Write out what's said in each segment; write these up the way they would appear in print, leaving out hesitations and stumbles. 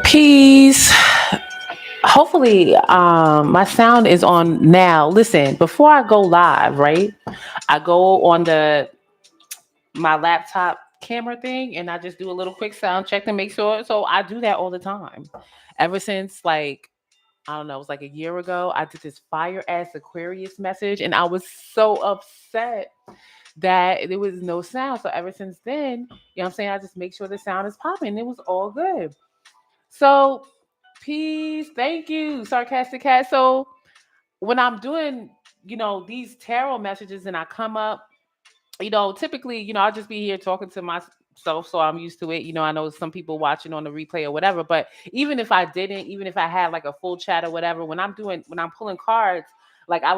Peace. Hopefully, my sound is on now. Listen, before I go live, right? I go on the my laptop camera thing and I just do a little quick sound check to make sure. So I do that all the time. Ever since like I don't know, it was like a year ago, I did this fire ass Aquarius message and I was so upset that there was no sound. So ever since then, you know what I'm saying? I just make sure the sound is popping. It was all good. So peace. Thank you, sarcastic cat. So when I'm doing, these tarot messages and I come up, typically, I'll just be here talking to myself, so I'm used to it. I know some people watching on the replay or whatever, but even if I didn't, even if I had like a full chat or whatever, when I'm pulling cards, like I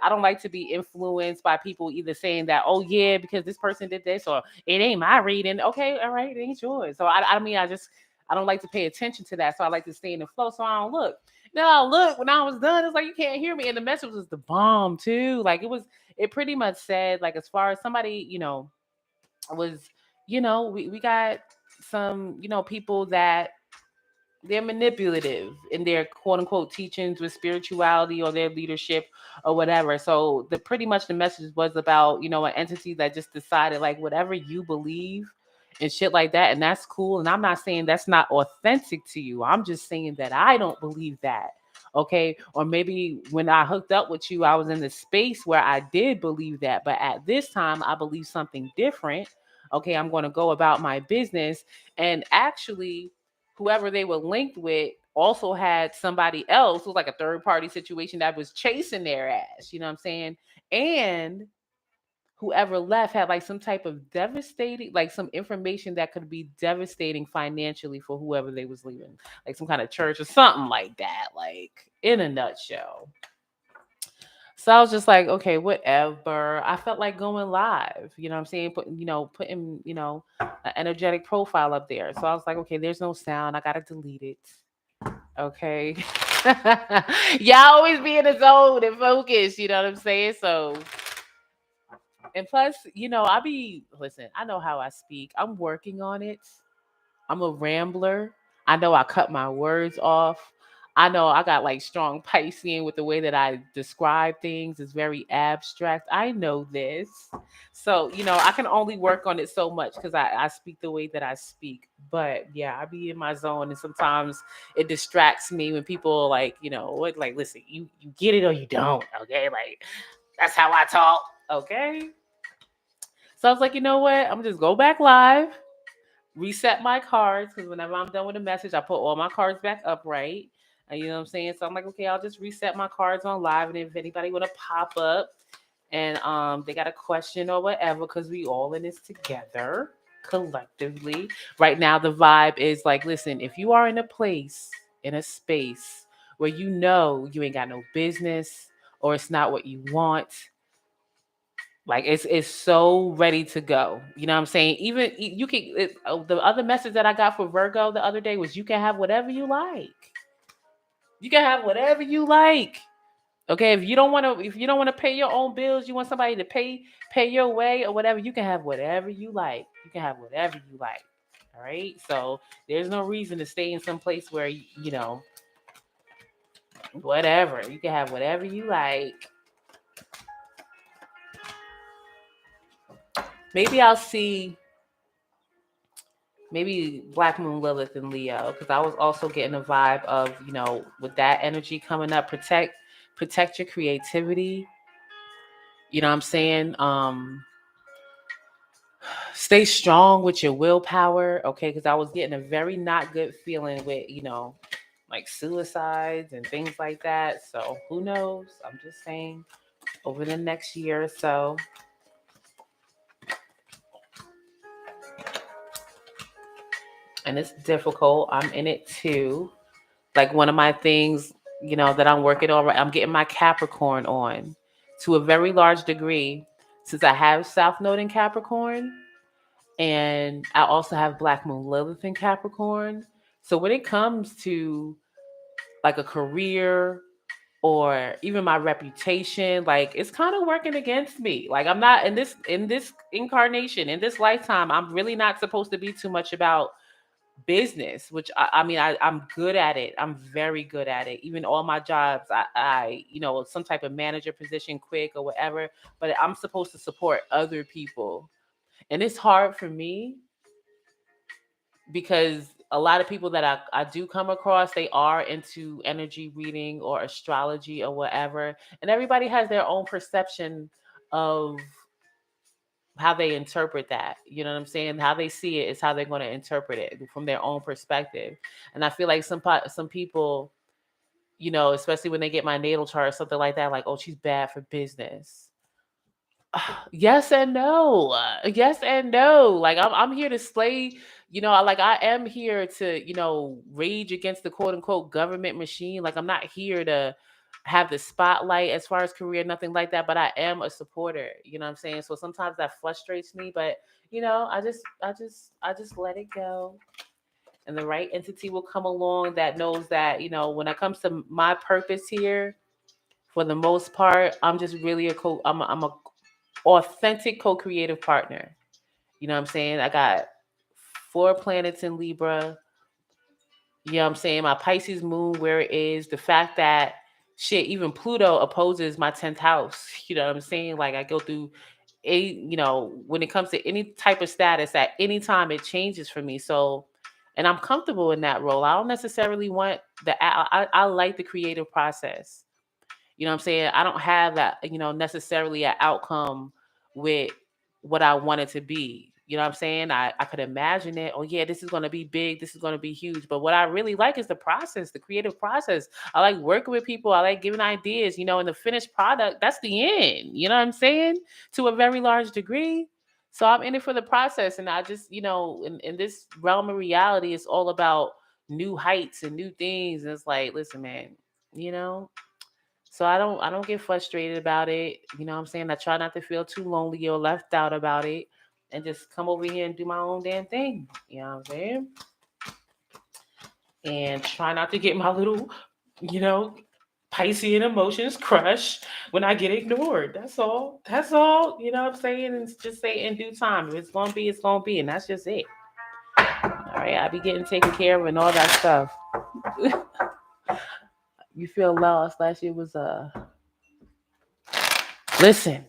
don't like to be influenced by people either saying that, oh yeah, because this person did this, or it ain't my reading. Okay, all right, it ain't yours. So I mean, I don't like to pay attention to that. So I like to stay in the flow. So I don't look. Now look, when I was done, it's like you can't hear me. And the message was the bomb too. Like it pretty much said, like, as far as somebody, was, we got some, people that they're manipulative in their quote unquote teachings with spirituality or their leadership or whatever. So the pretty much the message was about, an entity that just decided like whatever you believe and shit like that. And that's cool. And I'm not saying that's not authentic to you. I'm just saying that I don't believe that. Okay. Or maybe when I hooked up with you, I was in the space where I did believe that. But at this time, I believe something different. Okay. I'm going to go about my business. And actually, whoever they were linked with also had somebody else who was like a third party situation that was chasing their ass. You know what I'm saying? And whoever left had like some type of devastating, like some information that could be devastating financially for whoever they was leaving, like some kind of church or something like that, like in a nutshell. So I was just like, okay, whatever. I felt like going live, you know what I'm saying? Putting, an energetic profile up there. So I was like, okay, there's no sound. I gotta delete it. Okay. Y'all always be in the zone and focus, you know what I'm saying? So and plus, listen, I know how I speak. I'm working on it. I'm a rambler. I know I cut my words off. I know I got like strong Piscean with the way that I describe things. It's very abstract. I know this. So, I can only work on it so much because I speak the way that I speak. But yeah, I be in my zone and sometimes it distracts me when people are like, what, like, listen, you get it or you don't. Okay. Like, that's how I talk. Okay. So I was like, you know what? I'm gonna just go back live, reset my cards because whenever I'm done with a message, I put all my cards back upright. And you know what I'm saying? So I'm like, okay, I'll just reset my cards on live, and if anybody want to pop up and they got a question or whatever, because we all in this together collectively. Right now, the vibe is like, listen, if you are in a place, in a space where you ain't got no business or it's not what you want, like it's so ready to go. You know what I'm saying? Even you can. The other message that I got for Virgo the other day was you can have whatever you like. You can have whatever you like. Okay, if you don't want to pay your own bills, you want somebody to pay your way or whatever. You can have whatever you like. You can have whatever you like. All right. So there's no reason to stay in some place where whatever. You can have whatever you like. Maybe I'll see maybe Black Moon Lilith and Leo, because I was also getting a vibe of, with that energy coming up, protect your creativity. You know what I'm saying? Stay strong with your willpower, okay? Because I was getting a very not good feeling with, like suicides and things like that. So who knows? I'm just saying over the next year or so. And it's difficult. I'm in it too. Like one of my things, that I'm working on, I'm getting my Capricorn on to a very large degree since I have South Node in Capricorn and I also have Black Moon Lilith in Capricorn. So when it comes to like a career or even my reputation, like it's kind of working against me. Like I'm not in this incarnation, in this lifetime, I'm really not supposed to be too much about business, which I mean, I'm good at it. I'm very good at it. Even all my jobs, some type of manager position, quick or whatever, but I'm supposed to support other people. And it's hard for me because a lot of people that I do come across, they are into energy reading or astrology or whatever. And everybody has their own perception of how they interpret that. You know what I'm saying? How they see it is how they're going to interpret it from their own perspective. And I feel like some people, especially when they get my natal chart or something like that, like, oh, she's bad for business. Yes and no. Yes and no. Like I'm here to slay, like I am here to, rage against the quote unquote government machine. Like I'm not here to have the spotlight as far as career, nothing like that, but I am a supporter, you know what I'm saying? So sometimes that frustrates me, but I just let it go. And the right entity will come along that knows that, when it comes to my purpose here, for the most part, I'm just really I'm a authentic co-creative partner. You know what I'm saying? I got 4 planets in Libra. You know what I'm saying? My Pisces moon where it is. The fact that shit, even Pluto opposes my 10th house. You know what I'm saying? Like I go through when it comes to any type of status, at any time it changes for me. So, and I'm comfortable in that role. I don't necessarily want I like the creative process. You know what I'm saying? I don't have that, necessarily an outcome with what I want it to be. You know what I'm saying? I could imagine it. Oh, yeah, this is going to be big. This is going to be huge. But what I really like is the process, the creative process. I like working with people. I like giving ideas, and the finished product, that's the end. You know what I'm saying? To a very large degree. So I'm in it for the process. And I just, in this realm of reality, it's all about new heights and new things. And it's like, listen, man, you know, so I don't get frustrated about it. You know what I'm saying? I try not to feel too lonely or left out about it and just come over here and do my own damn thing. You know what I'm saying? And try not to get my little, you know, Piscean emotions crushed when I get ignored. That's all. That's all. You know what I'm saying? And just say in due time. If it's gonna be, it's gonna be. And that's just it. All right. I be getting taken care of and all that stuff. You feel lost. Last year was listen,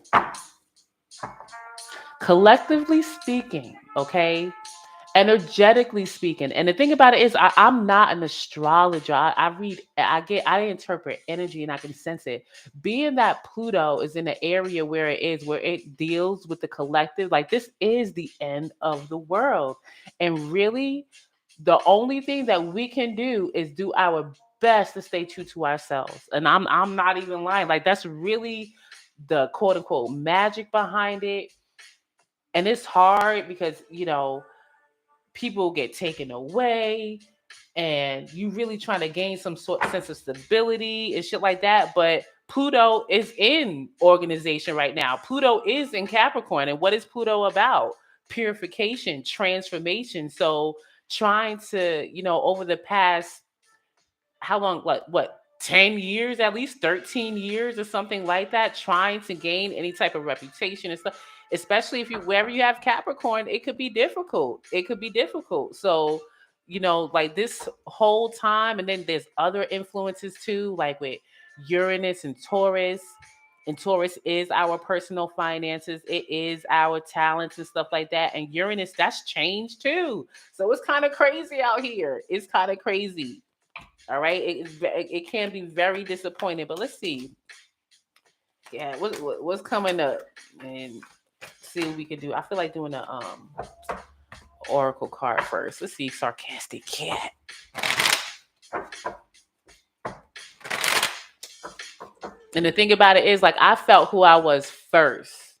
collectively speaking, okay, energetically speaking. And the thing about it is, I'm not an astrologer. I interpret energy and I can sense it. Being that Pluto is in the area where it is, where it deals with the collective, like this is the end of the world. And really, the only thing that we can do is do our best to stay true to ourselves. And I'm not even lying. Like that's really the quote unquote magic behind it. And it's hard because, people get taken away and you really trying to gain some sort of sense of stability and shit like that. But Pluto is in organization right now. Pluto is in Capricorn. And what is Pluto about? Purification, transformation. So trying to, over the past how long, like what, 10 years, at least 13 years or something like that, trying to gain any type of reputation and stuff, especially if you, wherever you have Capricorn, it could be difficult. It could be difficult. So, like this whole time, and then there's other influences too, like with Uranus and Taurus. And Taurus is our personal finances. It is our talents and stuff like that. And Uranus, that's changed too. So it's kind of crazy out here. It's kind of crazy. All right, it can be very disappointing, but let's see. Yeah, what's coming up, and see what we can do. I feel like doing a oracle card first. Let's see, sarcastic cat. And the thing about it is, like, I felt who I was first.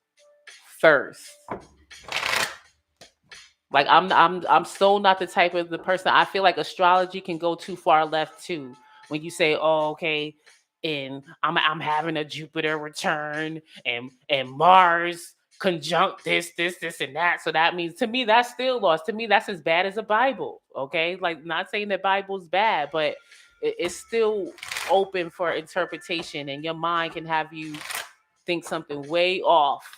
Like I'm so not the type of the person. I feel like astrology can go too far left too. When you say, "Oh, okay," and I'm having a Jupiter return and Mars conjunct this and that. So that means, to me, that's still lost. To me, that's as bad as a Bible. Okay, like, not saying that Bible's bad, but it's still open for interpretation, and your mind can have you think something way off.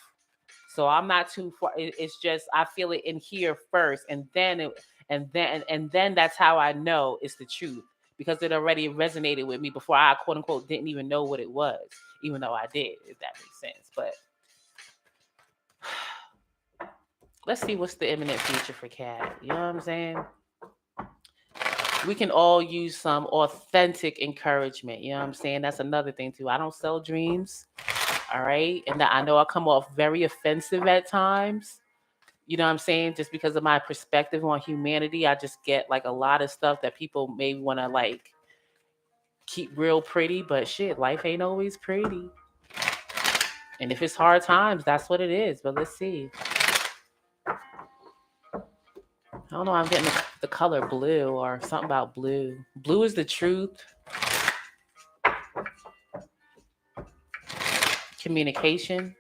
So I'm not too far. It's just I feel it in here first, and then that's how I know it's the truth because it already resonated with me before I quote unquote didn't even know what it was, even though I did, if that makes sense. But let's see what's the imminent future for Cat. You know what I'm saying? We can all use some authentic encouragement. You know what I'm saying? That's another thing too. I don't sell dreams. All right. And I know I come off very offensive at times. You know what I'm saying? Just because of my perspective on humanity, I just get like a lot of stuff that people may want to like keep real pretty, but shit, life ain't always pretty. And if it's hard times, that's what it is. But let's see. I don't know. I'm getting the color blue or something about blue. Blue is the truth. Communication.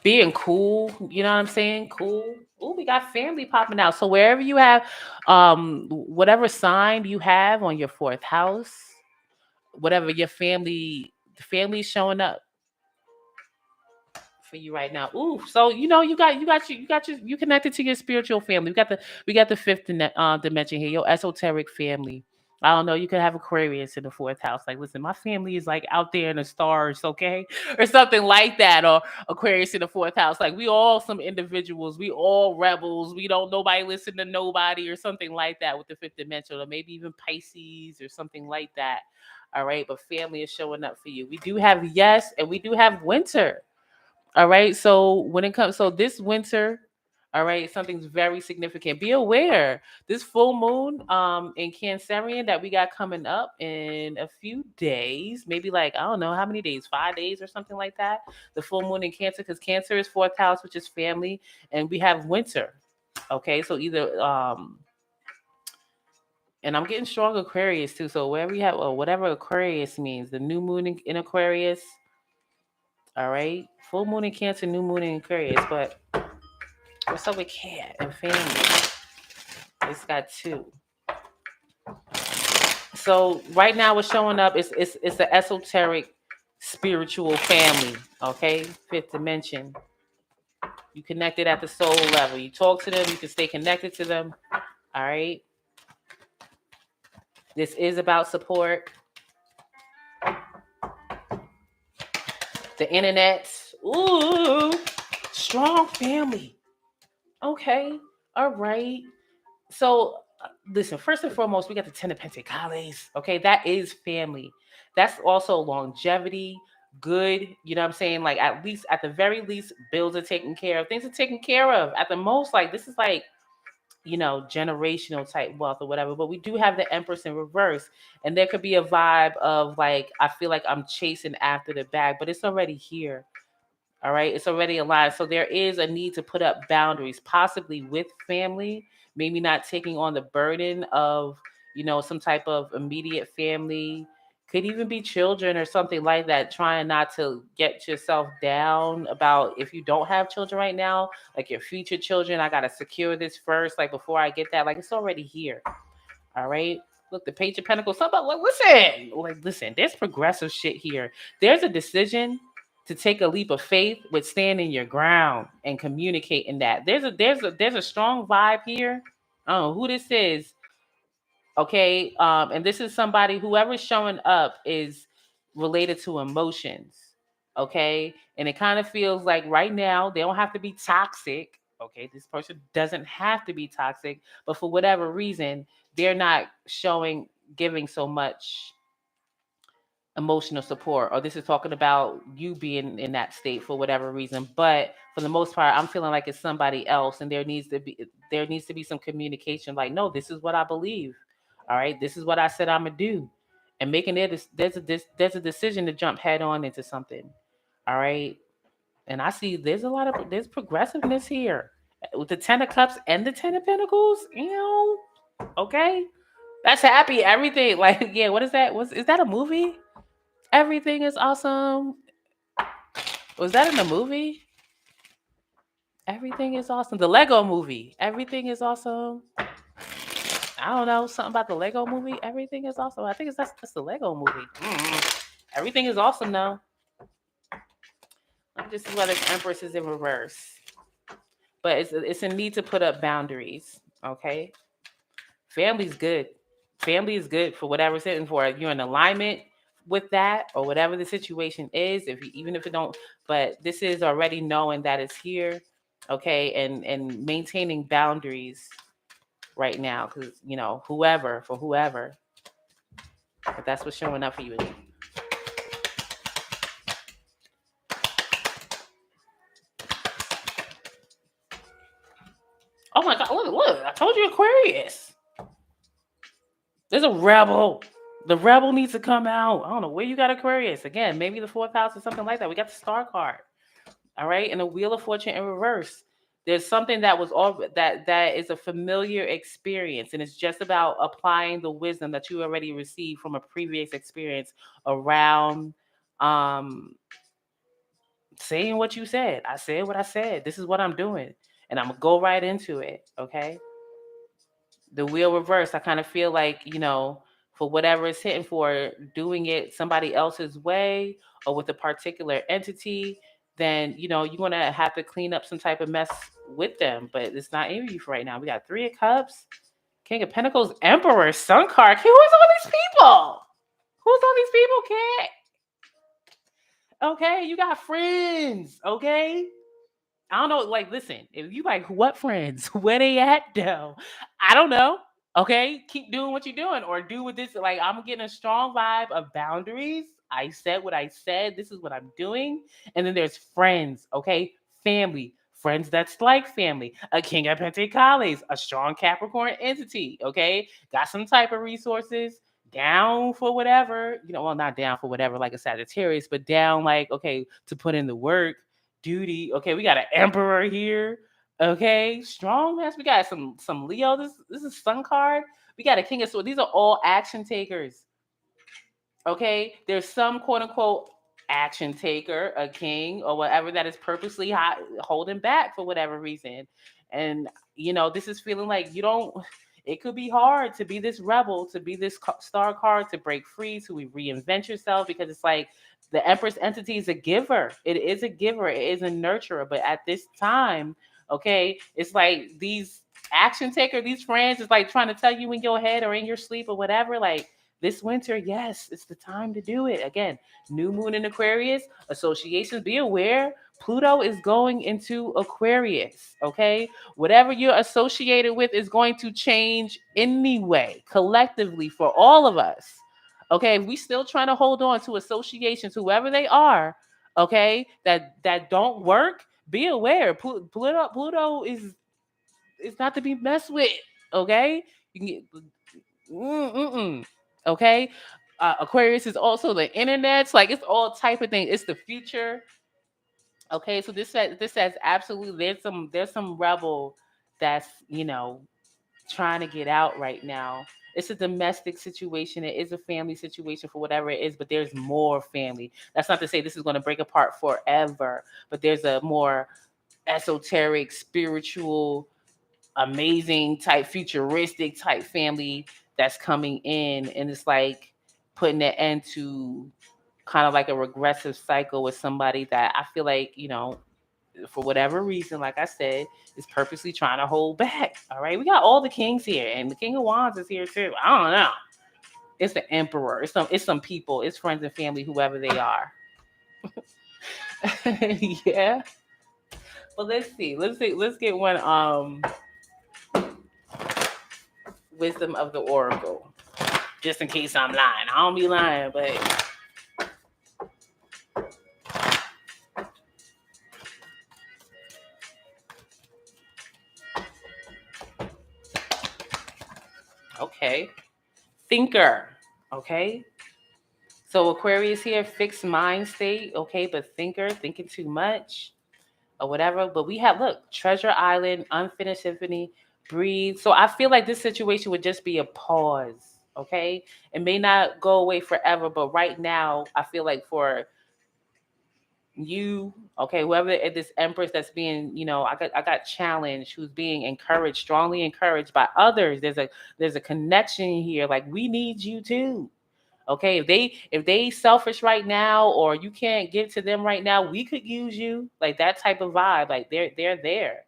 Being cool. You know what I'm saying? Cool. Oh, we got family popping out. So wherever you have, whatever sign you have on your fourth house, whatever your family, the family's showing up for you right now. Ooh, so you connected to your spiritual family. We got the fifth dimension here, your esoteric family. I don't know. You could have Aquarius in the fourth house. Like, listen, my family is like out there in the stars, okay, or something like that. Or Aquarius in the fourth house. Like, we all some individuals. We all rebels. We don't nobody listen to nobody or something like that with the fifth dimension, or maybe even Pisces or something like that. All right, but family is showing up for you. We do have yes, and we do have winter. All right. So when it comes, so this winter, all right, something's very significant. Be aware. This full moon in Cancerian that we got coming up in a few days, maybe like I don't know how many days, 5 days or something like that. The full moon in Cancer, because Cancer is fourth house, which is family, and we have winter. Okay, so either and I'm getting strong Aquarius too. So wherever you have or whatever Aquarius means, the new moon in Aquarius. All right, full moon in Cancer, new moon in Aquarius, but what's up with Cat and family? It's got two. So right now what's showing up is it's an esoteric spiritual family. Okay. Fifth dimension. You connected at the soul level. You talk to them, you can stay connected to them. All right. This is about support. The internet. Ooh. Strong family. Okay. All right. So listen, first and foremost, we got the Ten of Pentacles. Okay, that is family. That's also longevity, good. You know what I'm saying? Like at least, at the very least, bills are taken care of. Things are taken care of. At the most, like this is like generational type wealth or whatever. But we do have the Empress in reverse, and there could be a vibe of like I feel like I'm chasing after the bag, but it's already here. All right. It's already alive. So there is a need to put up boundaries, possibly with family, maybe not taking on the burden of, some type of immediate family. Could even be children or something like that, trying not to get yourself down about if you don't have children right now, like your future children. I got to secure this first, like before I get that. Like it's already here. All right. Look, the Page of Pentacles. Somebody, listen, there's progressive shit here. There's a decision to take a leap of faith with standing your ground and communicating that. There's a strong vibe here. I don't know who this is. Okay. And this is somebody, whoever's showing up is related to emotions. Okay. And it kind of feels like right now they don't have to be toxic. Okay. This person doesn't have to be toxic, but for whatever reason, they're not giving so much emotional support, or this is talking about you being in that state for whatever reason. But for the most part, I'm feeling like it's somebody else, and there needs to be some communication, like, no, this is what I believe. All right, this is what I said I'm gonna do, and making it there's a decision to jump head on into something. All right. And I see there's progressiveness here with the Ten of Cups and the Ten of Pentacles. Okay, that's happy everything. Like, yeah, what is that? Is that a movie? Everything is awesome. Was that in the movie? Everything is awesome. The Lego movie. Everything is awesome. I don't know. Something about the Lego movie. Everything is awesome. I think that's the Lego movie. Everything is awesome now. This is why this Empress is in reverse. But it's a need to put up boundaries. Okay, family's good. Family is good for whatever it's hitting for. If you're in alignment with that or whatever the situation is, if you, even if it don't, but this is already knowing that it's here, okay, and maintaining boundaries right now because whoever for whoever, if that's what's showing up for you. Oh my God! Look! I told you, Aquarius. There's a rebel. The rebel needs to come out. I don't know where you got Aquarius. Again, maybe the fourth house or something like that. We got the star card. All right, and the wheel of fortune in reverse. There's something that was all that is a familiar experience, and it's just about applying the wisdom that you already received from a previous experience around um saying what you said. I said what I said. This is what I'm doing, and I'm gonna go right into it. Okay, the wheel reversed. I kind of feel like, for whatever it's hitting for, doing it somebody else's way or with a particular entity, then, you're going to have to clean up some type of mess with them. But it's not in you for right now. We got Three of Cups, King of Pentacles, Emperor, Sun card. Who is all these people? Who's all these people, kid? Okay, you got friends. Okay, I don't know. Like, listen, if you like, what friends? Where they at though? I don't know. Okay, keep doing what you're doing, or do with this. Like, I'm getting a strong vibe of boundaries. I said what I said. This is what I'm doing. And then there's friends. Okay, family. Friends that's like family. A King of Pentacles, a strong Capricorn entity. Okay, got some type of resources. Down for whatever, well, not down for whatever like a Sagittarius, but down like, okay, to put in the work, duty. Okay, we got an emperor here. Okay, strong mess. We got some Leo. This is Sun card. We got a King of Swords. These are all action takers. Okay, there's some quote unquote action taker, a king or whatever, that is purposely holding back for whatever reason. And this is feeling like you don't. It could be hard to be this rebel, to be this star card, to break free, to reinvent yourself, because it's like the Empress entity is a giver. It is a giver. It is a nurturer. But at this time, okay, it's like these action taker, these friends is like trying to tell you in your head or in your sleep or whatever, like, this winter, yes, it's the time to do it. Again, new moon in Aquarius, associations, be aware. Pluto is going into Aquarius, okay? Whatever you're associated with is going to change anyway, collectively for all of us. Okay, if we still trying to hold on to associations, whoever they are, okay, that don't work, be aware. Pluto is not to be messed with, okay? You can get okay. Aquarius is also the internet. Like, it's all type of thing. It's the future. Okay, so this says absolutely. There's some rebel that's trying to get out right now. It's a domestic situation. It is a family situation for whatever it is, but there's more family. That's not to say this is going to break apart forever, but there's a more esoteric, spiritual, amazing type, futuristic type family that's coming in, and it's like putting an end to kind of like a regressive cycle with somebody that I feel like, for whatever reason, like I said, is purposely trying to hold back. All right, we got all the kings here, and the King of Wands is here too. I don't know. It's the Emperor. It's some people. It's friends and family, whoever they are. Yeah. Well, let's see. Let's get one wisdom of the oracle, just in case I'm lying. I don't be lying, but okay. Thinker. Okay. So Aquarius here, fixed mind state. Okay, but thinker, thinking too much or whatever. But we have, look, Treasure Island, Unfinished Symphony, Breathe. So I feel like this situation would just be a pause. Okay. It may not go away forever, but right now, I feel like for you, okay, whoever this Empress that's being, I got challenged, who's being encouraged, strongly encouraged by others. There's a connection here. Like, we need you too. Okay, if they selfish right now, or you can't give to them right now, we could use you. Like that type of vibe. Like they're there.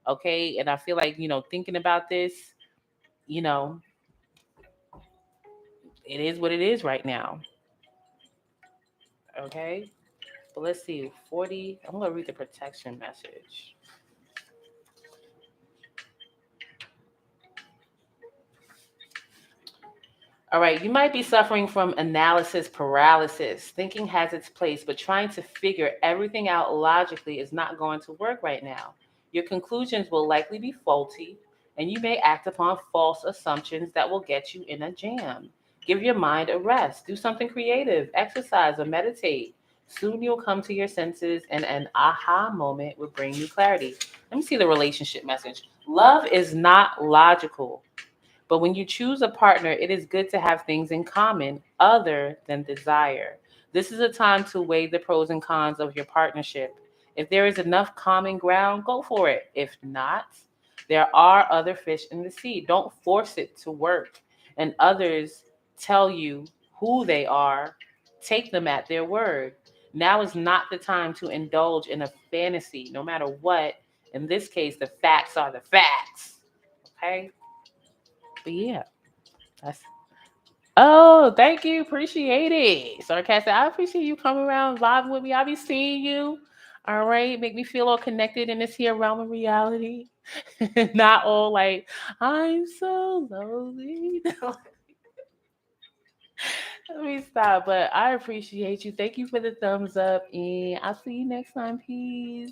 Okay, and I feel like thinking about this, you know, it is what it is right now. Okay, but let's see. 40. I'm gonna read the protection message. All right, you might be suffering from analysis paralysis. Thinking has its place, but trying to figure everything out logically is not going to work right now. Your conclusions will likely be faulty, and you may act upon false assumptions that will get you in a jam. Give your mind a rest. Do something creative, exercise, or meditate. Soon you'll come to your senses, and an aha moment will bring you clarity. Let me see the relationship message. Love is not logical. But when you choose a partner, it is good to have things in common other than desire. This is a time to weigh the pros and cons of your partnership. If there is enough common ground, go for it. If not, there are other fish in the sea. Don't force it to work. And others tell you who they are, take them at their word. Now is not the time to indulge in a fantasy, no matter what. In this case, the facts are the facts. Okay? But yeah, that's. Oh, thank you. Appreciate it. Sarcastic. I appreciate you coming around vibing with me. I'll be seeing you. All right. Make me feel all connected in this here realm of reality. Not all like, I'm so lonely. Let me stop. But I appreciate you. Thank you for the thumbs up. And I'll see you next time. Peace.